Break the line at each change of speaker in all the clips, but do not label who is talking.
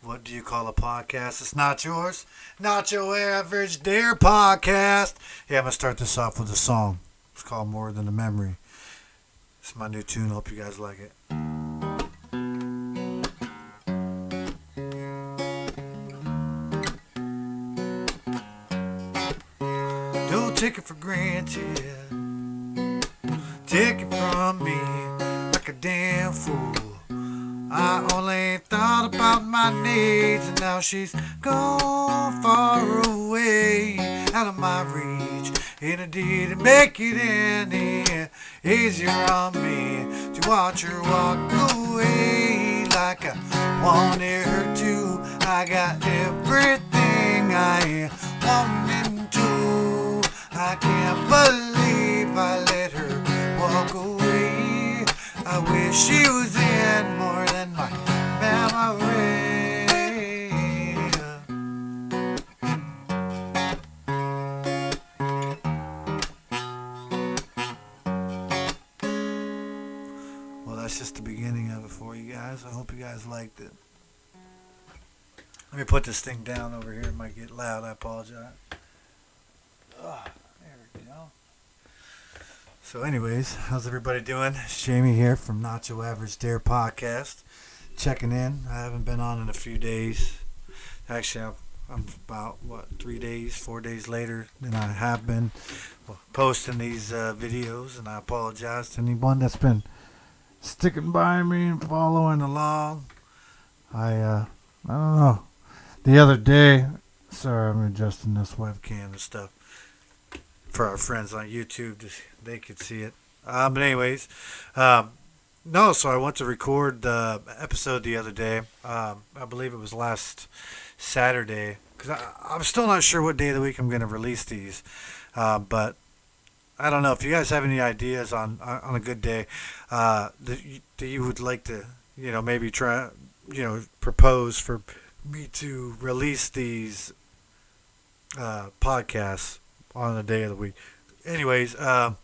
What do you call a podcast? It's not yours. Not your average Daire podcast. Yeah, I'm going to start this off with a song. It's called More Than a Memory. It's my new tune. Hope you guys like it. Don't take it for granted. Take it from me like a damn fool. I only thought about my needs, and now she's gone far away, out of my reach. And it didn't make it any easier on me to watch her walk away like I wanted her to. I got everything I wanted to. I can't believe I let her walk away. I wish she was in more than my memory. Well, that's just the beginning of it for you guys. I hope you guys liked it. Let me put this thing down over here. It might get loud. I apologize. There we go. So anyways, how's everybody doing? It's Jamie here from Nacho Average Daire podcast. Checking in. I haven't been on in a few days. Actually, I'm about, 4 days later than I have been posting these videos. And I apologize to anyone that's been sticking by me and following along. I don't know. The other day, sorry, I'm adjusting this webcam and stuff for our friends on YouTube, they could see it. But anyways, no. So I went to record the episode the other day. I believe it was last Saturday, because I'm still not sure what day of the week I'm going to release these. But I don't know if you guys have any ideas on a good day that you would like to, maybe try, propose for me to release these podcasts on the day of the week. Anyways, whole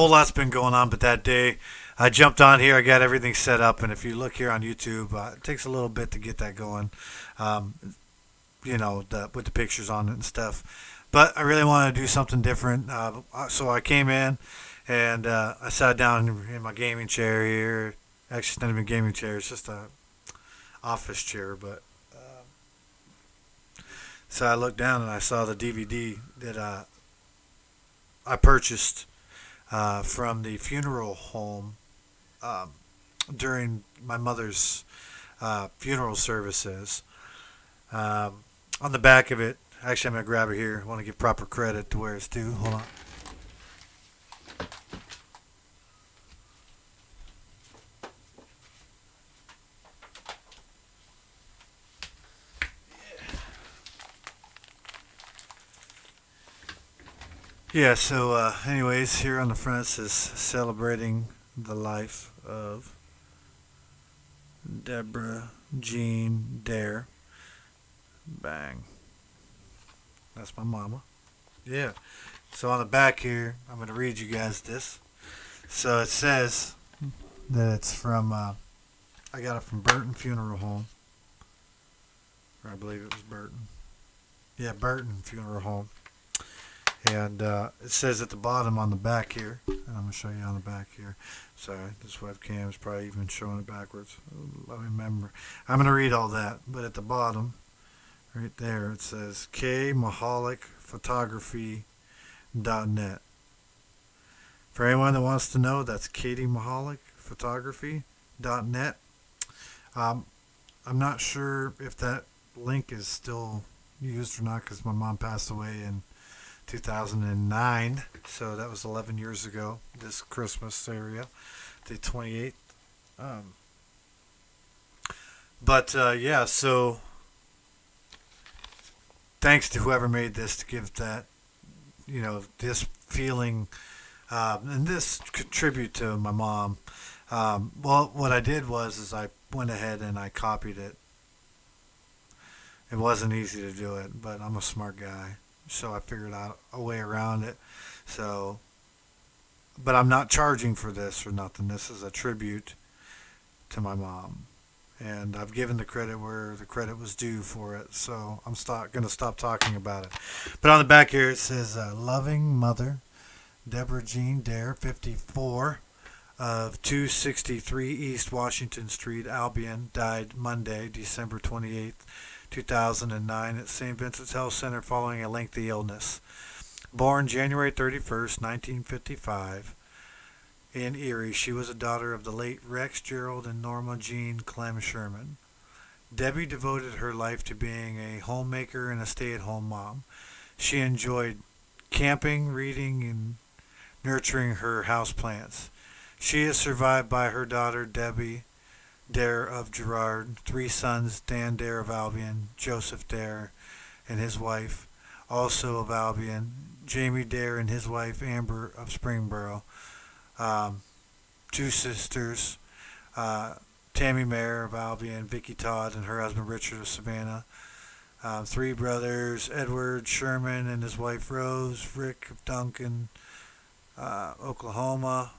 lot's been going on, but that day I jumped on here. I got everything set up, and if you look here on YouTube, it takes a little bit to get that going. With the pictures on it and stuff. But I really wanted to do something different, so I came in and I sat down in my gaming chair here. Actually, it's not even a gaming chair; it's just a office chair, but. So I looked down and I saw the DVD that I purchased from the funeral home during my mother's funeral services. On the back of it, actually I'm going to grab it here. I want to give proper credit to where it's due. Hold on. Yeah, so anyways, here on the front it says celebrating the life of Deborah Jean Daire. Bang. That's my mama. Yeah. So on the back here, I'm going to read you guys this. So it says that it's from, I got it from Burton Funeral Home. Or I believe it was Burton. Yeah, Burton Funeral Home. And it says at the bottom on the back here, and I'm going to show you on the back here. Sorry, this webcam is probably even showing it backwards. Let me remember. I'm going to read all that, but at the bottom, right there, it says kmahalikphotography.net. For anyone that wants to know, that's kmahalikphotography.net. I'm not sure if that link is still used or not because my mom passed away in 2009, so that was 11 years ago this Christmas area, the 28th. Yeah, so thanks to whoever made this to give that, this feeling and this contribute to my mom. Well, what I did was I went ahead and I copied it. It wasn't easy to do it, but I'm a smart guy. So I figured out a way around it. So, but I'm not charging for this or nothing. This is a tribute to my mom. and I've given the credit where the credit was due for it. So I'm going to stop talking about it. But on the back here it says, "Loving mother, Deborah Jean Daire, 54, of 263 East Washington Street, Albion, died Monday, December 28th, 2009, at St. Vincent's Health Center following a lengthy illness. Born January 31st, 1955, in Erie, she was a daughter of the late Rex Gerald and Norma Jean Clem Sherman. Debbie devoted her life to being a homemaker and a stay-at-home mom. She enjoyed camping, reading, and nurturing her houseplants. She is survived by her daughter Debbie Daire of Girard, three sons, Dan Daire of Albion, Joseph Daire and his wife, also of Albion, Jamie Daire and his wife Amber of Springboro, two sisters, Tammy Mayer of Albion, Vicky Todd and her husband Richard of Savannah, three brothers, Edward Sherman and his wife Rose, Rick of Duncan, Oklahoma.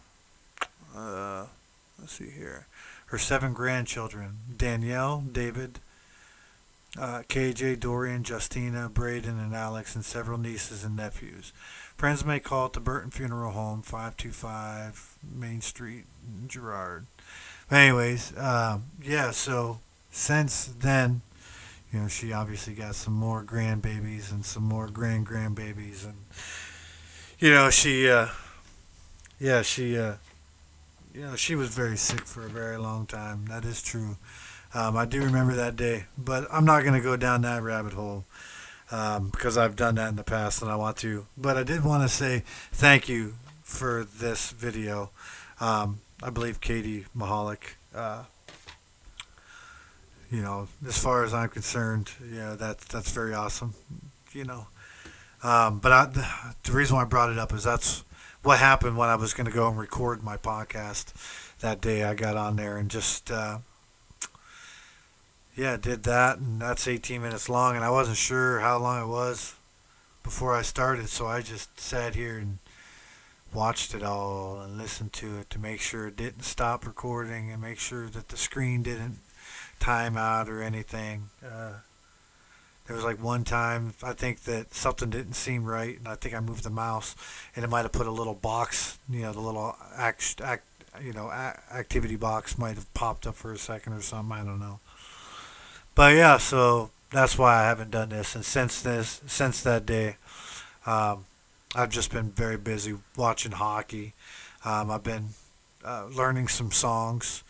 Let's see here. Her seven grandchildren: Danielle, David, KJ, Dorian, Justina, Braden, and Alex, and several nieces and nephews. Friends may call at the Burton Funeral Home, 525 Main Street, Girard. Anyways, yeah, so since then, she obviously got some more grandbabies and some more grandbabies, and, she was very sick for a very long time. That is true. I do remember that day, but I'm not going to go down that rabbit hole because I've done that in the past and I want to. But I did want to say thank you for this video. I believe Katie Mahalik, as far as I'm concerned, that's very awesome, But the reason why I brought it up is that's what happened when I was going to go and record my podcast that day. I got on there and just, did that, and that's 18 minutes long, and I wasn't sure how long it was before I started, so I just sat here and watched it all and listened to it to make sure it didn't stop recording and make sure that the screen didn't time out or anything. There was like one time I think that something didn't seem right, and I think I moved the mouse, and it might have put a little box, the little activity box might have popped up for a second or something. I don't know. But yeah, so that's why I haven't done this, and since that day, I've just been very busy watching hockey. I've been learning some songs.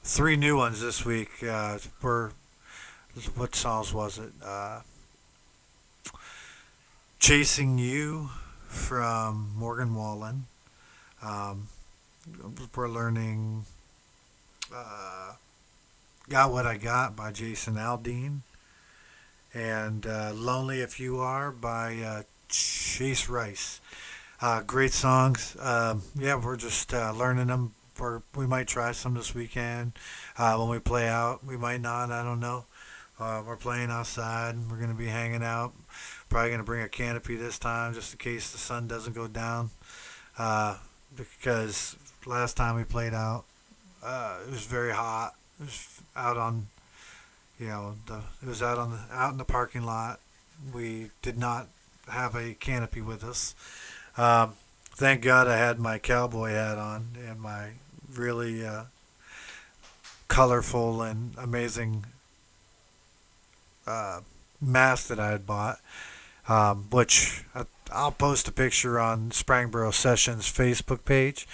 Three new ones this week were, what songs was it? Chasing You from Morgan Wallen. We're learning Got What I Got by Jason Aldean. And Lonely If You Are by Chase Rice. Great songs. We're just learning them. We might try some this weekend when we play out. We might not. I don't know. We're playing outside. We're going to be hanging out. Probably going to bring a canopy this time just in case the sun doesn't go down. Because last time we played out, it was very hot. It was out on, it was out in the parking lot. We did not have a canopy with us. Thank God I had my cowboy hat on and my really colorful and amazing mask that I had bought, which I'll post a picture on Springboro Sessions Facebook page.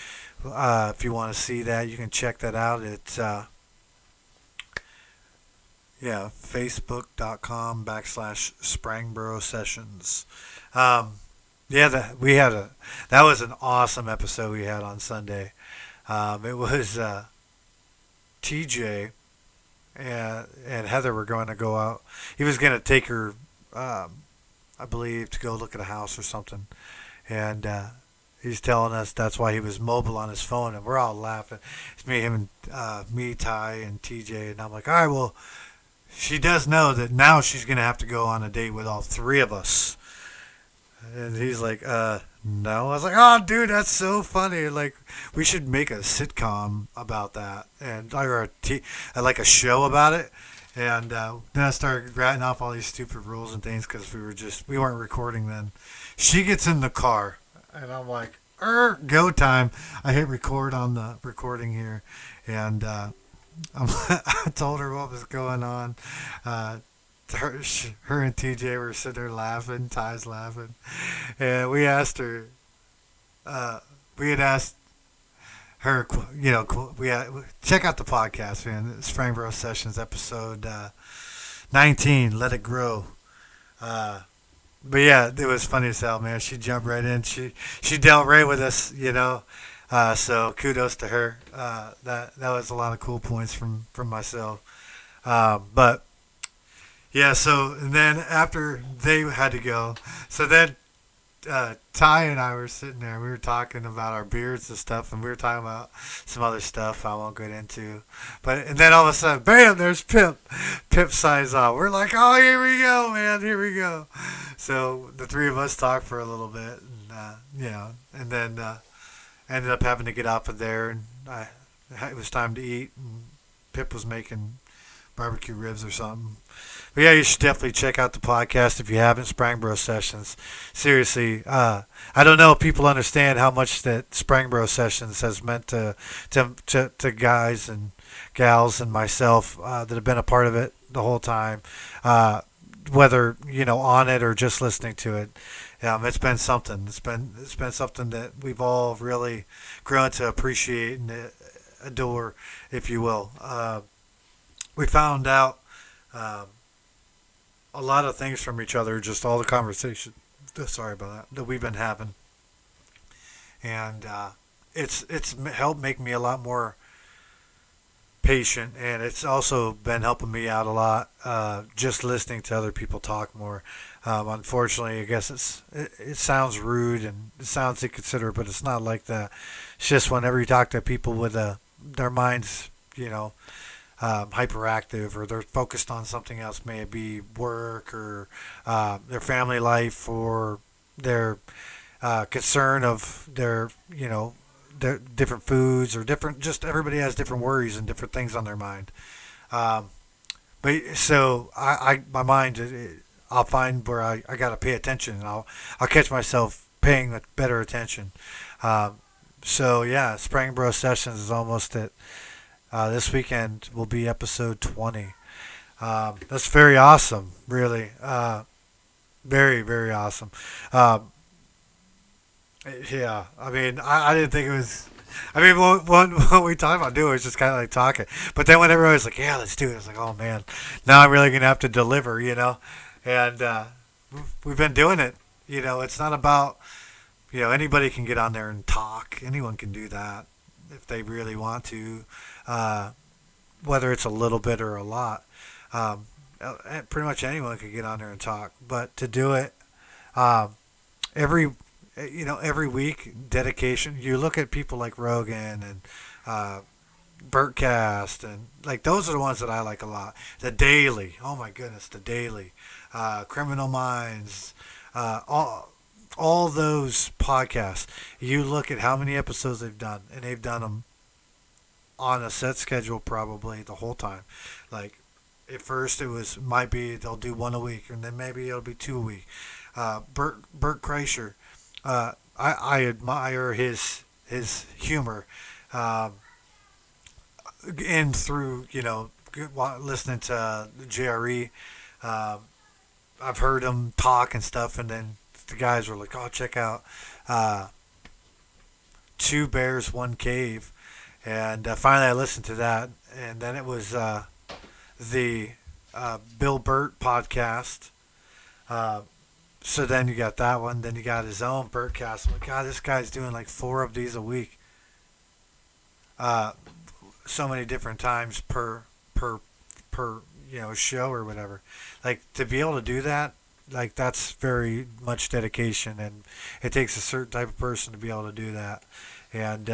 If you want to see that, you can check that out. It's facebook.com/Springboro Sessions. That was an awesome episode we had on Sunday. It was TJ and Heather were going to go out. He was going to take her, I believe, to go look at a house or something. And he's telling us that's why he was mobile on his phone. And we're all laughing. It's me, him, and me, Ty, and TJ. And I'm like, all right, well, she does know that now she's going to have to go on a date with all three of us. And he's like, No, I was like, oh, dude, that's so funny. Like, we should make a sitcom about that, and or like a show about it. And then I started ratting off all these stupid rules and things because we weren't recording then. She gets in the car, and I'm like, go time. I hit record on the recording here, and I told her what was going on. Uh, her and TJ were sitting there laughing. Ty's laughing, and we asked her. Uh, we had asked her, we had, check out the podcast, man. Sprangboro Sessions episode 19. Let it grow. Uh, but yeah, it was funny as hell, man. She jumped right in. She dealt right with us, you know. So kudos to her. That was a lot of cool points from myself. But yeah, so and then after they had to go, so then Ty and I were sitting there. We were talking about our beards and stuff, and we were talking about some other stuff I won't get into. But and then all of a sudden, bam! There's Pip. Pip signs off. We're like, oh, here we go, man. Here we go. So the three of us talked for a little bit, and and then ended up having to get off of there, and it was time to eat. And Pip was making barbecue ribs or something. But yeah, you should definitely check out the podcast if you haven't. Sprangboro Sessions. Seriously, I don't know if people understand how much that Sprangboro Sessions has meant to guys and gals and myself that have been a part of it the whole time. Whether on it or just listening to it, it's been something. It's been something that we've all really grown to appreciate and adore, if you will. We found out. A lot of things from each other, just all the conversation. Sorry about that we've been having, and it's helped make me a lot more patient, and it's also been helping me out a lot. Just listening to other people talk more. Unfortunately, I guess it sounds rude and it sounds inconsiderate, but it's not like that. It's just whenever you talk to people with their minds, hyperactive or they're focused on something else, may it be work or their family life or their concern of their different foods or different, just everybody has different worries and different things on their mind. Um, but so my mind, I'll find where I got to pay attention, and I'll catch myself paying better attention. So yeah, Sprangboro Sessions is almost at this weekend will be episode 20. That's very awesome, really. Very, very awesome. Um, yeah, I mean, I didn't think it was. I mean, what we talked about doing was just kind of like talking. But then when everybody was like, yeah, let's do it, I was like, oh man, now I'm really going to have to deliver, And we've been doing it. It's not about, anybody can get on there and talk. Anyone can do that if they really want to. Uh, Whether it's a little bit or a lot. Pretty much anyone could get on there and talk, but to do it um, every every week, dedication. You look at people like Rogan and uh, Burtcast, and like those are the ones that I like a lot. The Daily, oh my goodness, the Daily, Criminal Minds, all those podcasts. You look at how many episodes they've done, and they've done them on a set schedule probably the whole time. Like at first it might be they'll do one a week, and then maybe it'll be two a week. Bert Kreischer, I admire his humor, um, and through listening to JRE, um, I've heard him talk and stuff, and then the guys were like, "Oh, check out uh, Two Bears, One Cave." And finally, I listened to that, and then it was the Bill Burt podcast. Uh, so then you got that one. Then you got his own Burtcast. I'm like, God, this guy's doing like 4 of these a week. Uh, so many different times per per show or whatever. Like to be able to do that, like that's very much dedication, and it takes a certain type of person to be able to do that. And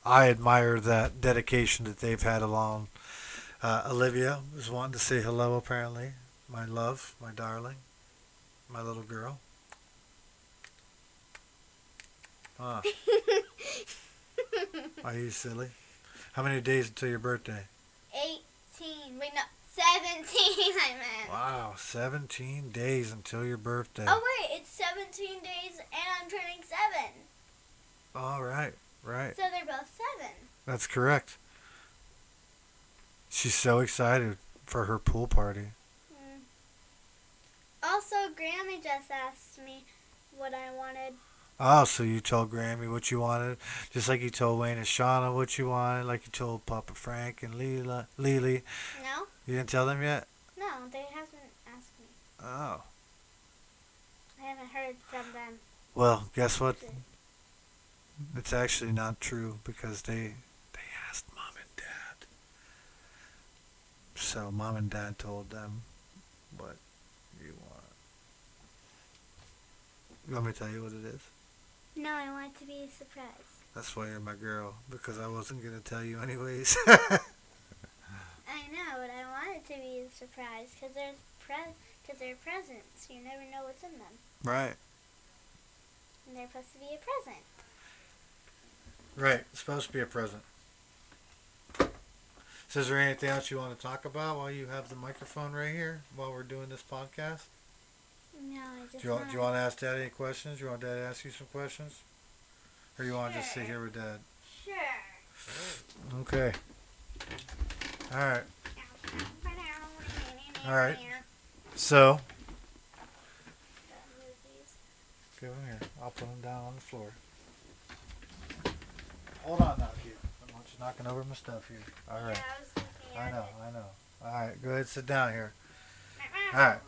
I admire that dedication that they've had along. Alivia was wanting to say hello, apparently. My love, my darling, my little girl. Huh. Are you silly? How many days until your birthday?
18. Wait, no. 17, I meant.
Wow, 17 days until your birthday.
Oh, wait. It's 17 days and I'm turning 7.
All right, right.
So they're both 7.
That's correct. She's so excited for her pool party.
Also, Grammy just asked me what I wanted.
Oh, so you told Grammy what you wanted, just like you told Wayne and Shauna what you wanted, like you told Papa Frank and Lily.
No?
You didn't tell them yet?
No, they haven't asked me.
Oh.
I haven't heard from them.
Well, guess what? It's actually not true because they asked Mom and Dad. So Mom and Dad told them what you want. You want me to tell you what it is?
No, I want it to be a surprise.
That's why you're my girl, because I wasn't going to tell you anyways.
I know, but I want it to be a surprise because they're presents. You never know what's in them.
Right.
And they're supposed to be a present.
Right. It's supposed to be a present. So is there anything else you want to talk about while you have the microphone right here while we're doing this podcast?
No, I just
Do you want to ask Dad any questions? You want Dad to ask you some questions? Or you want to just sit here with Dad?
Sure.
Okay. Alright. Alright. So. Give them here. I'll put them down on the floor. Hold on now, kid. I don't want you knocking over my stuff here. Alright.
Yeah,
I know. Alright, go ahead, sit down here. Alright.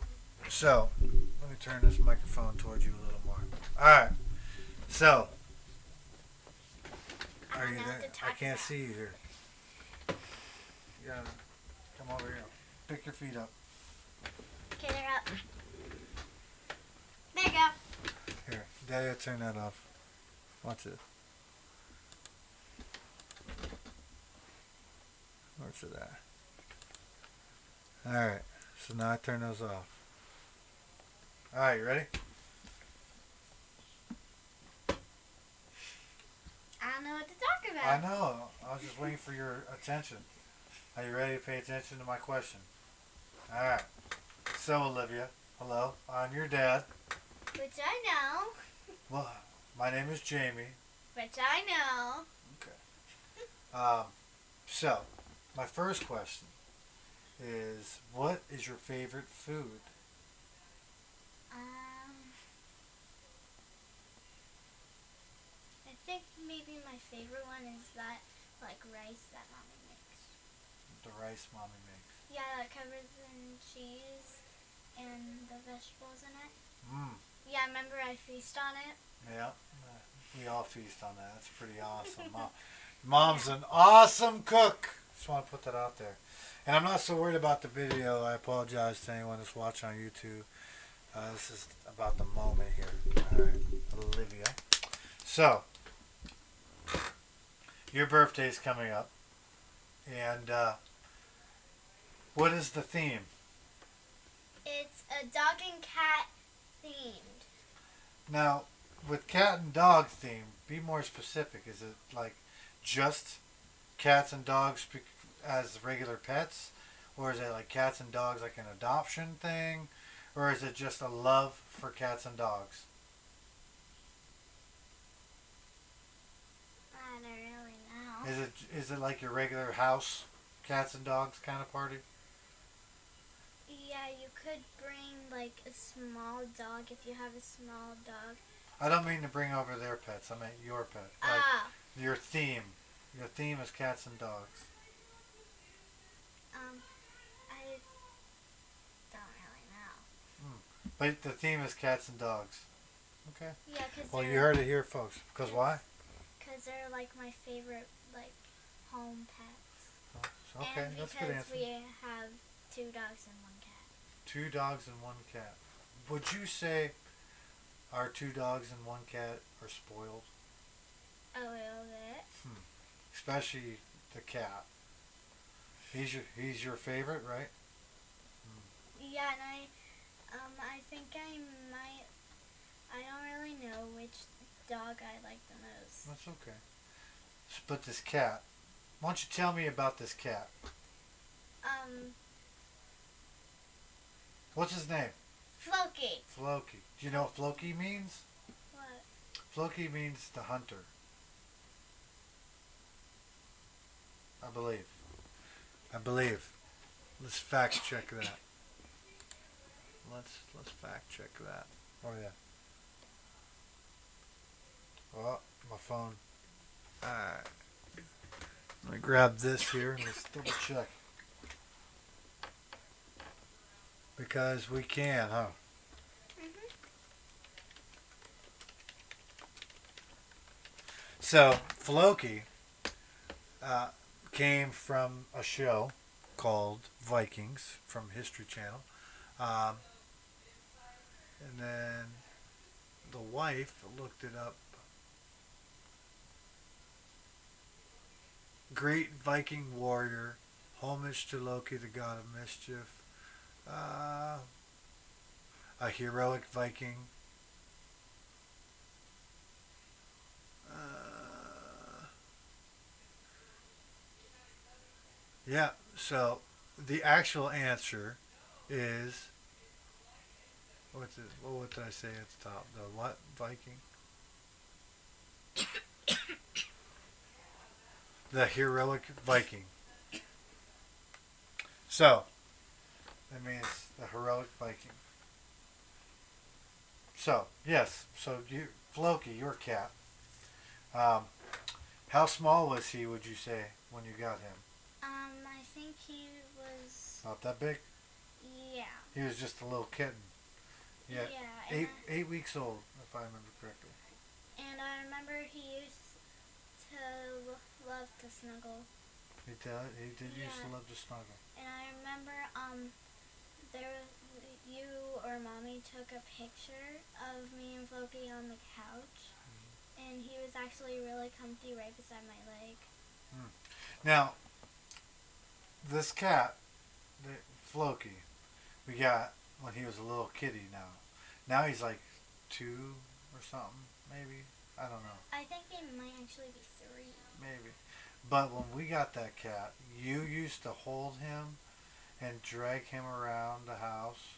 So, let me turn this microphone towards you a little more. Alright. So, are you there? I can't see you here. You gotta come over here. Pick your feet up.
Okay, they're up. There you go.
Here, Daddy, turn that off. Watch it. Where's it at? Alright, so now I turn those off. Alright, you ready?
I don't know what to talk about.
I know. I was just waiting for your attention. Are you ready to pay attention to my question? Alright. So, Olivia, hello. I'm your dad.
Which I know.
Well, my name is Jamie.
Which I know.
Okay. So, my first question is, what is your favorite food?
I think maybe my favorite one is that, like, rice that Mommy makes.
The rice Mommy makes.
Yeah, that covers in cheese and the vegetables in it.
Mmm.
Yeah, remember I feast on it?
Yeah. We all feast on that. That's pretty awesome. Mom's an awesome cook. Just want to put that out there. And I'm not so worried about the video. I apologize to anyone that's watching on YouTube. This is about the moment here. Alright, Alivia. So, your birthday's coming up. And what is the theme?
It's a dog and cat themed.
Now, with cat and dog theme, be more specific. Is it like just cats and dogs as regular pets? Or is it like cats and dogs like an adoption thing? Or is it just a love for cats and dogs?
I don't really know.
Is it like your regular house cats and dogs kind of party?
Yeah, you could bring like a small dog if you have a small dog.
I don't mean to bring over their pets. I meant your pet. Like your theme. Your theme is cats and dogs.
I don't really know.
But the theme is cats and dogs. Okay.
Yeah, cause
well, you heard it here, folks. Because why?
Because they're like my favorite like home pets.
Oh, okay,
and
that's a good answer.
Because we have 2 dogs and 1 cat.
2 dogs and 1 cat. Would you say our 2 dogs and 1 cat are spoiled?
A little bit.
Especially the cat. He's your favorite, right?
Yeah, and I think I might. I don't really know which dog I like the most.
That's okay. But this cat. Why don't you tell me about this cat?
Um,
What's his name?
Floki.
Floki. Do you know what Floki means?
What?
Floki means the hunter. I believe. I believe. Let's fact check that. Let's fact check that. Oh yeah. Oh, my phone. Alright. Let me grab this here and let's double check. Because we can, huh?
Mhm.
So, Floki came from a show called Vikings from History Channel. Um, and then the wife looked it up. Great Viking warrior, homage to Loki, the god of mischief. Uh, a heroic Viking. Uh, yeah, so the actual answer is what did I say at the top? The what Viking? The heroic Viking. So that means the heroic Viking. So yes, so you Floki, your cat. Um, how small was he? Would you say when you got him?
I think he was.
Not that big.
Yeah.
He was just a little kitten. Yeah,
Yeah.
eight weeks old, if I remember correctly.
And I remember he used to love to snuggle.
He did used to
Yeah.
love to snuggle.
And I remember there you or mommy took a picture of me and Floki on the couch, and he was actually really comfy right beside my leg.
Hmm. Now, this cat, the Floki, we got when he was a little kitty. Now he's like 2 or something, maybe. I don't know,
I think he might actually be 3.
maybe. But when we got that cat, you used to hold him and drag him around the house,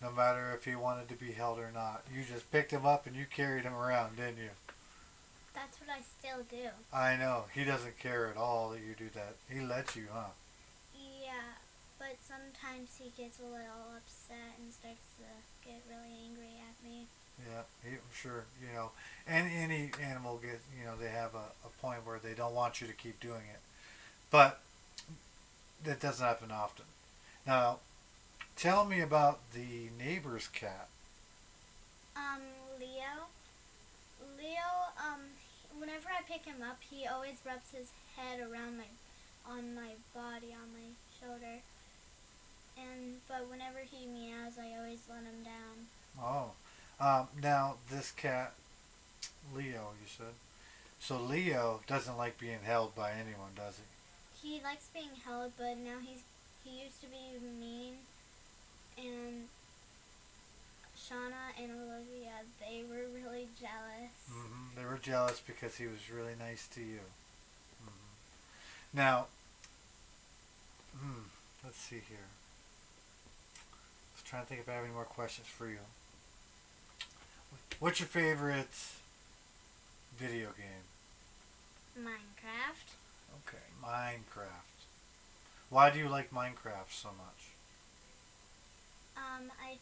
no matter if he wanted to be held or not. You just picked him up and you carried him around, didn't you?
That's what I still do.
I know. He doesn't care at all that you do that. He lets you, huh?
Yeah, but sometimes he gets a little upset and starts to get really angry at me.
Yeah, I'm sure. And any animal gets, they have a point where they don't want you to keep doing it. But that doesn't happen often. Now, tell me about the neighbor's cat.
Um, Leo. Whenever I pick him up, he always rubs his head around on my body, on my shoulder. But whenever he meows, I always let him down.
Oh, now this cat, Leo, you said. So Leo doesn't like being held by anyone, does he?
He likes being held, but now he used to be mean, and Shauna and Olivia, they were really jealous.
They were jealous because he was really nice to you. Now, let's see here. I was trying to think if I have any more questions for you. What's your favorite video game?
Minecraft.
Okay, Minecraft. Why do you like Minecraft so much?
I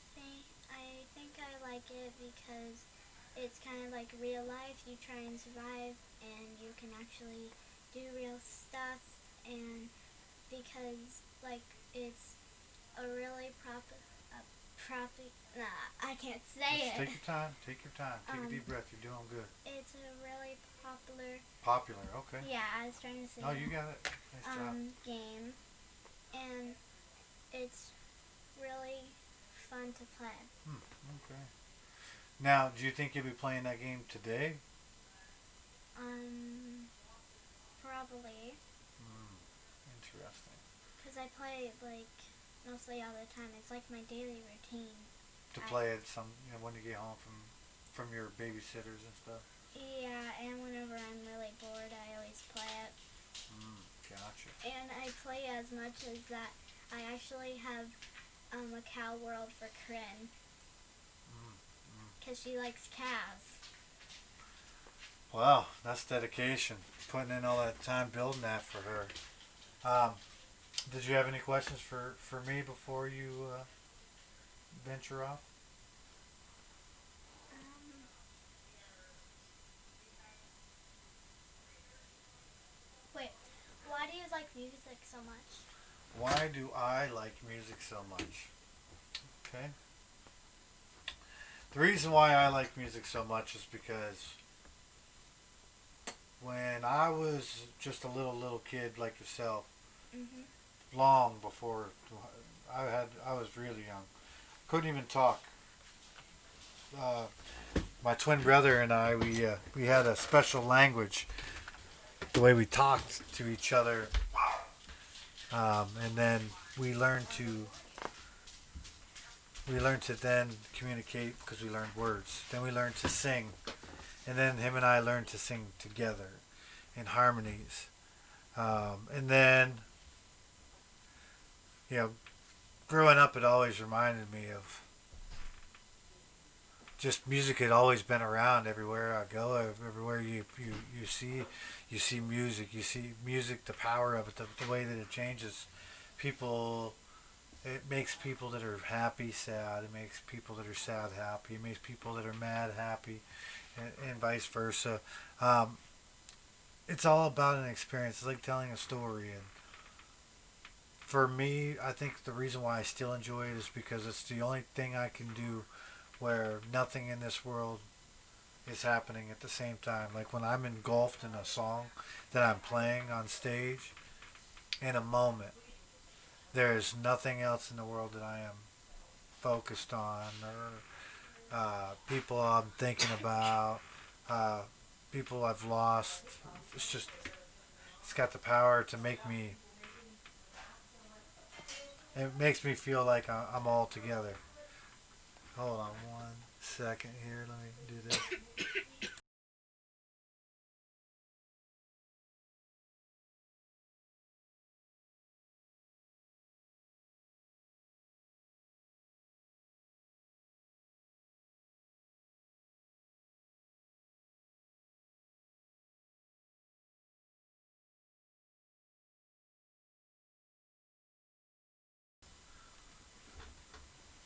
think I like it because it's kind of like real life. You try and survive, and you can actually do real stuff, and because like it's a really I can't say
Just
it.
take your time. Take your time. Take a deep breath. You're doing good.
It's a really popular.
Popular. Okay.
Yeah, I was trying to say.
Oh, you got it. Nice job.
Game, and it's really fun to play.
Okay. Now, do you think you'll be playing that game today?
Probably.
Interesting.
Because I play it like mostly all the time. It's like my daily routine.
To play it when you get home from from your babysitters and stuff?
Yeah, and whenever I'm really bored, I always play it.
Gotcha.
And I play as much as that. I actually have a cow world for Corinne because she likes cows.
Wow, that's dedication. Putting in all that time building that for her. Um, did you have any questions for me before you venture off?
Um, Wait, why do you like music so much?
Why do I like music so much? Okay. The reason why I like music so much is because when I was just a little kid like yourself,
Mhm.
long before I was really young, couldn't even talk. Uh, my twin brother and I we had a special language, the way we talked to each other, and then we learned to we learned to then communicate because we learned words. Then we learned to sing, and then him and I learned to sing together in harmonies. And then, you know, growing up, it always reminded me of just music had always been around everywhere I go. Everywhere you see music. You see music, the power of it, the way that it changes people. It makes people that are happy sad. It makes people that are sad happy. It makes people that are mad happy, and vice versa. Um, it's all about an experience. It's like telling a story, and for me, I think the reason why I still enjoy it is because it's the only thing I can do where nothing in this world is happening at the same time. Like when I'm engulfed in a song that I'm playing on stage in a moment, there is nothing else in the world that I am focused on or people I'm thinking about, uh, people I've lost. It's just, it's got the power to make me, it makes me feel like I'm all together. Hold on one second here. Let me do this.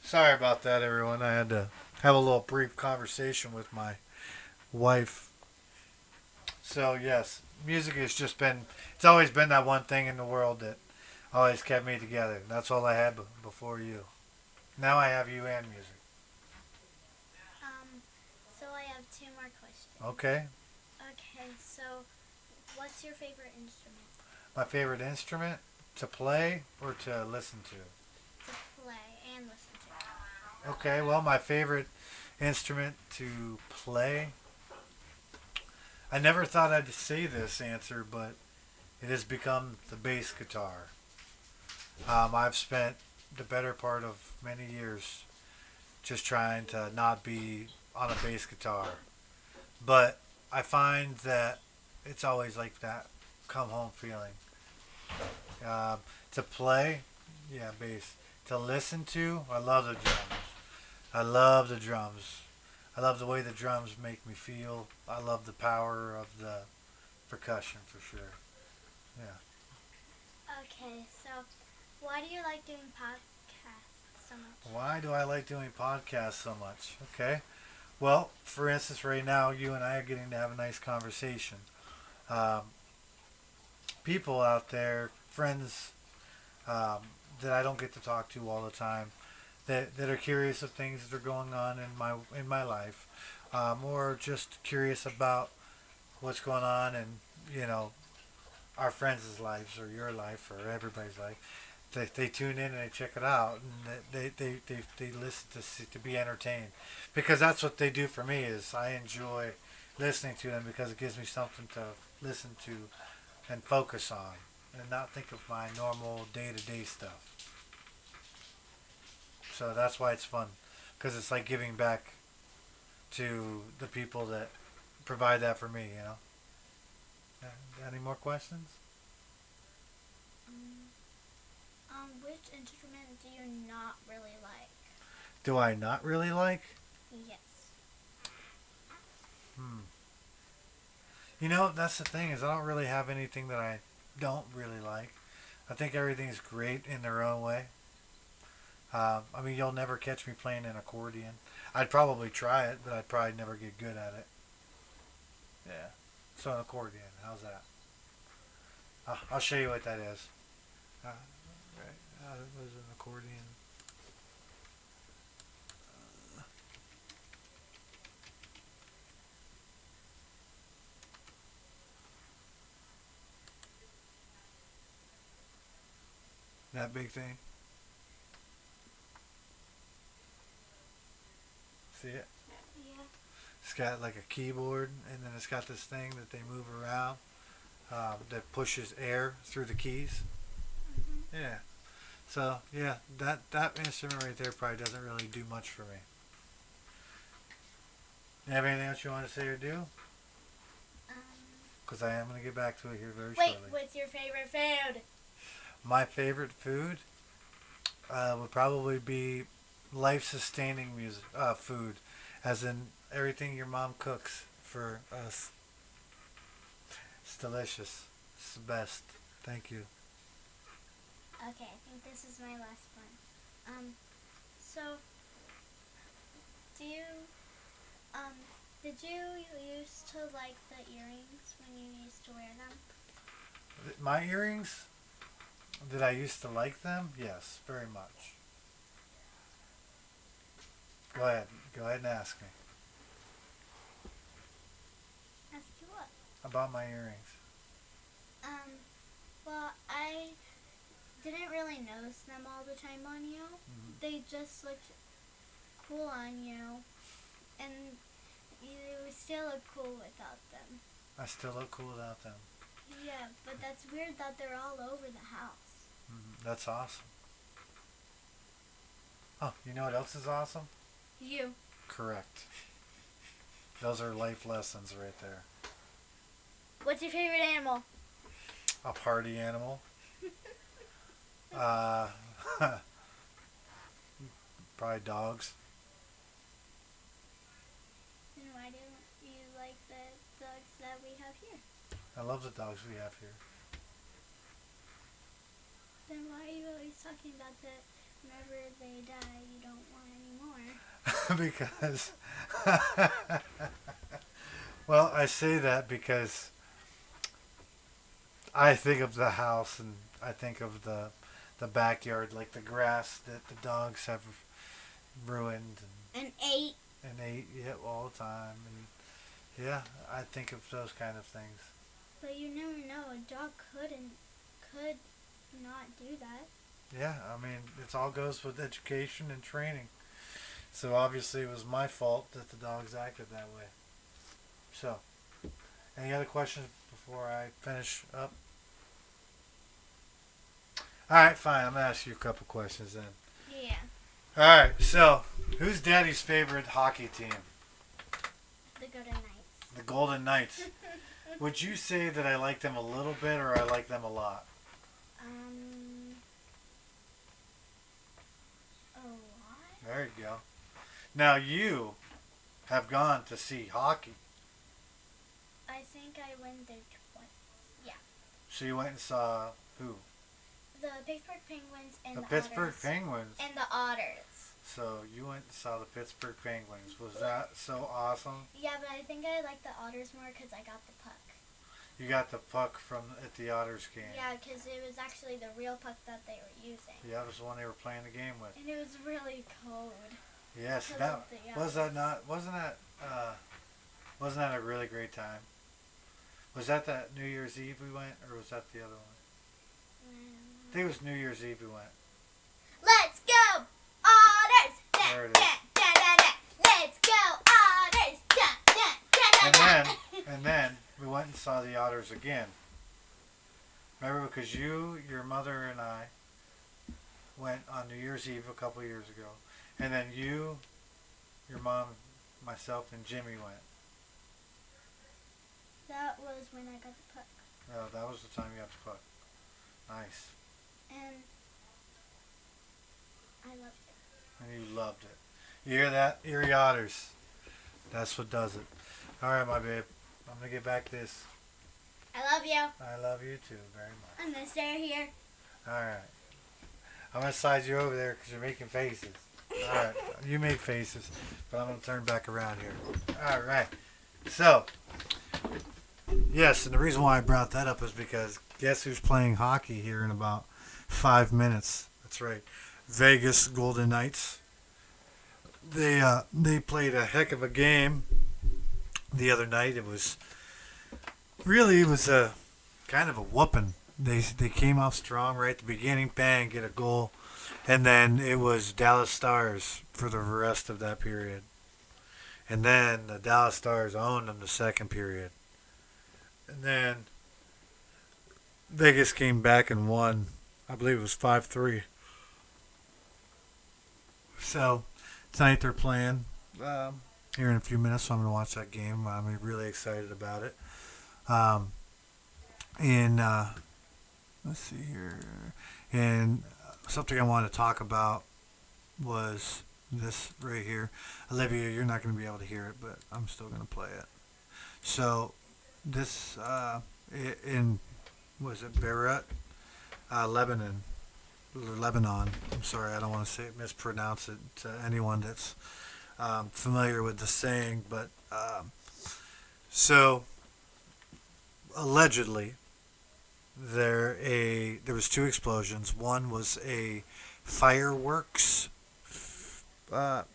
Sorry about that, everyone. I had to have a little brief conversation with my wife. So, yes, music has just been, it's always been that one thing in the world that always kept me together. That's all I had before you. Now I have you and music.
Um, so I have two more questions.
Okay.
Okay, so what's your favorite instrument
My favorite instrument to play or to listen to?
to play and listen to?
Okay, well, my favorite instrument to play. I never thought I'd say this answer, but it has become the bass guitar. I've spent the better part of many years just trying to not be on a bass guitar. But I find that it's always like that come home feeling. To play, yeah, bass. To listen to, I love the drums. I love the drums. I love the way the drums make me feel. I love the power of the percussion for sure. Yeah.
Okay, so why do you like doing podcasts so much?
Why do I like doing podcasts so much? Okay. Well, for instance, right now, you and I are getting to have a nice conversation. Um, people out there, friends um, that I don't get to talk to all the time, that are curious of things that are going on in my life, or just curious about what's going on in you know our friends' lives or your life or everybody's life. They tune in and they check it out and they listen to be entertained because that's what they do for me is I enjoy listening to them because it gives me something to listen to and focus on and not think of my normal day-to-day stuff. So that's why it's fun because it's like giving back to the people that provide that for me. Any more questions?
Which instrument do you not really like?
Do I not really like?
Yes.
Hmm. That's the thing is I don't really have anything that I don't really like. I think everything's great in their own way. I mean, you'll never catch me playing an accordion. I'd probably try it, but I'd probably never get good at it. Yeah. So an accordion, how's that? I'll show you what that is. Right. What is an accordion? That big thing. See it?
Yeah.
It's got like a keyboard, and then it's got this thing that they move around that pushes air through the keys.
Mhm.
Yeah. So yeah, that instrument right there probably doesn't really do much for me. You have anything else you want to say or do? Because I am going to get back to it here very
Wait,
shortly.
what's your favorite food?
My favorite food would probably be life-sustaining food, as in everything your mom cooks for us. It's delicious. It's the best. Thank you.
Okay, I think this is my last one. So, do you, um, did you used to like the earrings when you used to wear them?
My earrings, did I used to like them? Yes, very much. Go ahead. Go ahead and ask me
Ask you what?
about my earrings.
Well, I didn't really notice them all the time on you.
Mm-hmm.
They just looked cool on you, and you still look cool without them.
I still look cool without them.
Yeah, but that's weird that they're all over the house.
That's awesome. Oh, you know what else is awesome?
You.
Correct. Those are life lessons right there.
What's your favorite animal?
A party animal. Uh, Probably dogs.
And why do you like the dogs that we have here?
I love the dogs we have here.
Then why are you always talking about that whenever they die you don't want any more?
Because, well, I say that because I think of the house and I think of the backyard, like the grass that the dogs have ruined
An 8.
and ate all the time. And yeah, I think of those kind of things.
But you never know. A dog could not do that.
Yeah, I mean, it all goes with education and training. So obviously it was my fault that the dogs acted that way. So, any other questions before I finish up? Alright, fine. I'm going to ask you a couple questions then.
Yeah.
Alright, so, who's Daddy's favorite hockey team?
The Golden Knights.
The Golden Knights. Would you say that I like them a little bit or I like them a lot?
A lot?
There you go. Now you have gone to see hockey.
I think I went there twice. Yeah.
So you went and saw who?
The Pittsburgh Penguins and
The
the
Pittsburgh
Otters.
Penguins.
And the Otters.
So you went and saw the Pittsburgh Penguins. Was that so awesome?
Yeah, but I think I like the Otters more because I got the puck.
You got the puck from at the Otters game.
Yeah, because it was actually the real puck that they were using.
Yeah, it was the one they were playing the game with.
And it was really cold.
Yes,
Because
that
of the
was that
ice.
not wasn't that a really great time? Was that New Year's Eve we went, or was that the other one? I think it was New Year's Eve we went.
Let's go, Otters!
There it is.
Let's go, Otters!
And then we went and saw the Otters again. Remember, because you, your mother, and I went on New Year's Eve a couple years ago, and then you, your mom, Myself and Jimmy went.
That was when I got the puck.
Oh, that was the time you got the puck. Nice.
And I loved it.
And you loved it. You hear that? Erie Otters. That's what does it. All right, my babe. I'm going to get back to this.
I love you.
I love you too very much.
I'm going to stay here.
All right. I'm going to slide you over there because you're making faces. All right. You make faces, but I'm going to turn back around here. All right. So, yes, and the reason why I brought that up is because guess who's playing hockey here in about 5 minutes? That's right. Vegas Golden Knights. They played a heck of a game the other night. It was a kind of a whooping. They came off strong right at the beginning, bang, get a goal, and then it was Dallas Stars for the rest of that period. And then the Dallas Stars owned them the second period. And then Vegas came back and won. I believe it was 5-3. So tonight they're playing here in a few minutes, so I'm going to watch that game. I'm really excited about it. And let's see here. And something I wanted to talk about was this right here. Alivia, you're not going to be able to hear it, but I'm still going to play it. So this in was it Beirut, Lebanon. Lebanon. I'm sorry, I don't want to mispronounce it to anyone that's familiar with the saying, but so allegedly there was two explosions. One was a fireworks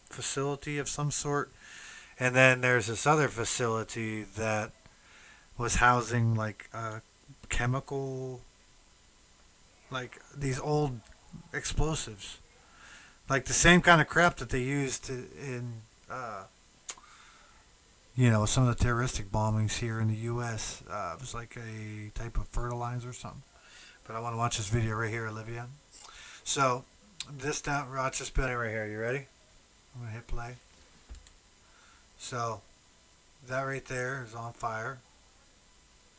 facility of some sort, and then there's this other facility that was housing like chemical, like these old explosives, like the same kind of crap that they used in some of the terroristic bombings here in the U.S. It was like a type of fertilizer or something. But I want to watch this video right here, Alivia. So watch this video right here. You ready? I'm gonna hit play. So that right there is on fire,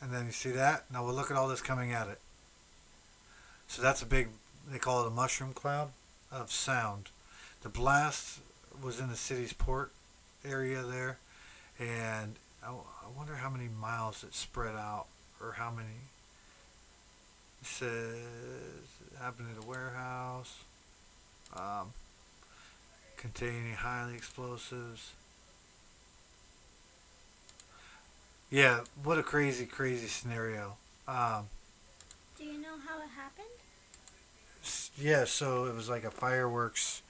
and then you see that. Now we'll look at all this coming at it. So that's a big, they call it a mushroom cloud of sound. The blast was in the city's port area there, and I wonder how many miles it spread out, or how many. It says it happened at a warehouse containing highly explosives. Yeah, what a crazy, crazy scenario.
Do you know how it happened?
Yeah, so it was like a fireworks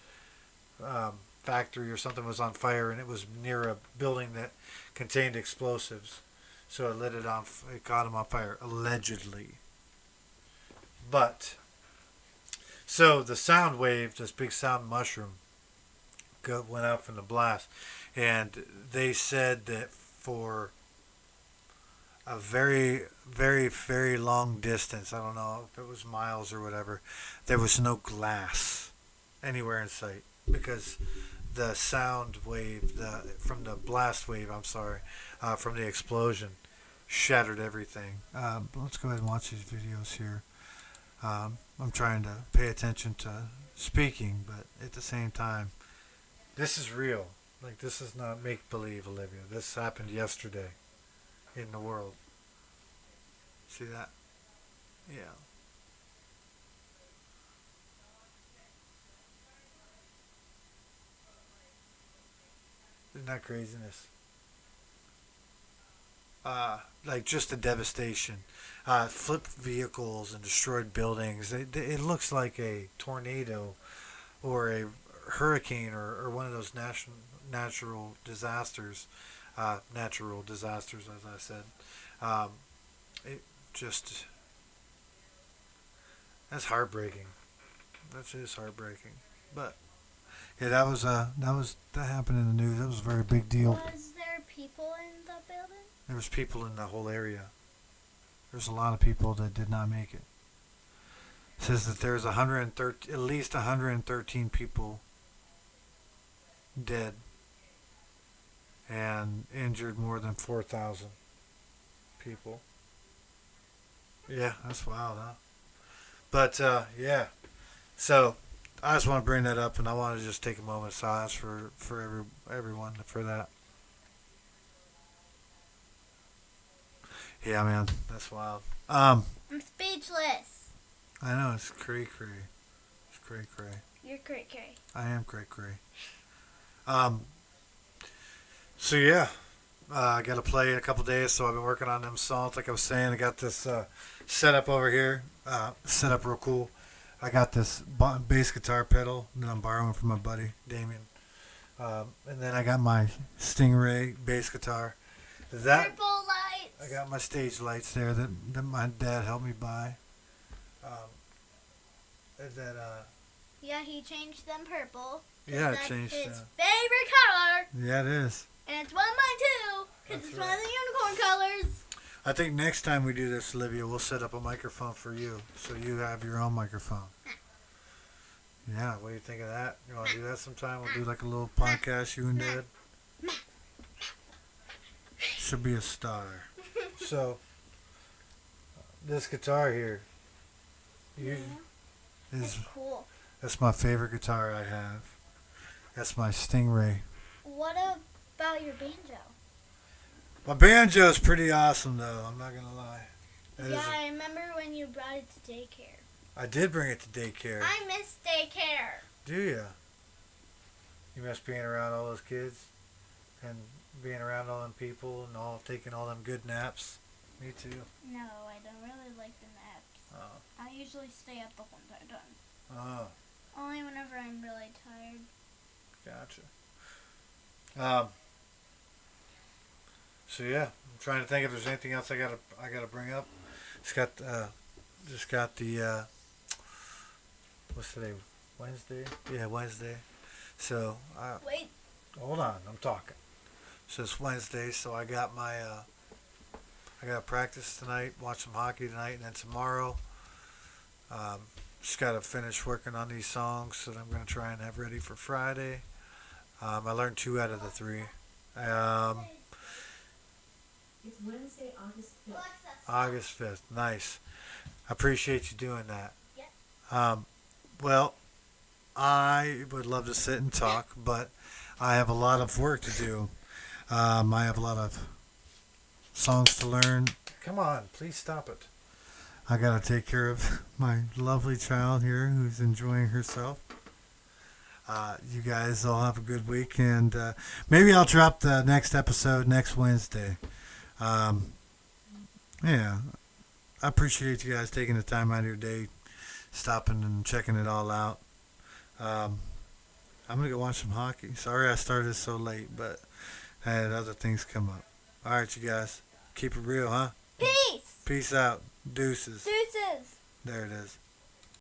factory or something was on fire, and it was near a building that contained explosives. So it lit it on. It caught them on fire, allegedly. But so the sound wave, this big sound mushroom, went out from the blast, and they said that for a very, very, very long distance, I don't know if it was miles or whatever, there was no glass anywhere in sight because the sound wave, from the blast wave, from the explosion, shattered everything. Let's go ahead and watch these videos here. I'm trying to pay attention to speaking, but at the same time, this is real. Like, this is not make-believe, Olivia. This happened yesterday in the world. See that? Yeah. Isn't that craziness? Like just the devastation. Flipped vehicles and destroyed buildings. It looks like a tornado or a hurricane or one of those natural disasters. Natural disasters, as I said. It just, that's heartbreaking. That is heartbreaking. But yeah, that happened in the news. That was a very big deal.
Was there people in the building?
There was people in the whole area. There's a lot of people that did not make it. It says that there's at least 113 people dead. and injured more than 4,000 people. Yeah, that's wild, huh? But yeah, so I just want to bring that up, and I want to just take a moment of silence for everyone for that. Yeah, man, that's wild.
I'm speechless.
I know it's cray cray. It's cray cray.
You're cray cray.
I am cray cray. Um, so yeah, I got to play in a couple days. So I've been working on them songs. Like I was saying, I got this set up over here. Set up real cool. I got this bass guitar pedal that I'm borrowing from my buddy Damien. And then I got my Stingray bass guitar. That
Purple lights.
I got my stage lights there that my dad helped me buy. Um, and then
Yeah, he changed them purple. 'Cause
yeah, I
that's
changed
his
that.
favorite color.
Yeah, it is.
And it's one of mine too. Because
That's
it's one
right.
of the unicorn colors.
I think next time we do this, Olivia, we'll set up a microphone for you, so you have your own microphone. Yeah, what do you think of that? You want to do that sometime? We'll do like a little podcast, you and Dad. Should be a star. So, this guitar here, you
It's
is
cool.
that's my favorite guitar I have. That's my Stingray.
What about your banjo?
My banjo is pretty awesome, though. I'm not gonna lie. It is
Yeah, I remember when you brought it to daycare.
I did bring it to daycare.
I miss daycare.
Do you? You miss being around all those kids and being around all them people and all taking all them good naps. Me too.
No, I don't really like the naps.
Oh.
I usually stay up the whole entire time.
Oh,
Only whenever I'm really tired.
gotcha. Um. So yeah, I'm trying to think if there's anything else I gotta bring up. Just got the what's today? Wednesday. Yeah, Wednesday. So
Wait,
hold on, I'm talking. So it's Wednesday, so I got my I got to practice tonight, watch some hockey tonight, and then tomorrow, just got to finish working on these songs that I'm going to try and have ready for Friday. I learned 2 out of the 3.
It's Wednesday, August 5th.
Alexa.
August 5th. Nice. I appreciate you doing that.
Yep.
Well, I would love to sit and talk, but I have a lot of work to do. I have a lot of songs to learn. Come on, please stop it. I got to take care of my lovely child here who's enjoying herself. You guys all have a good week, and maybe I'll drop the next episode next Wednesday. Yeah, I appreciate you guys taking the time out of your day, stopping and checking it all out. I'm going to go watch some hockey. Sorry I started so late, but I had other things come up. All right, you guys. Keep it real, huh?
Peace.
Peace out. Deuces.
Deuces.
There it is.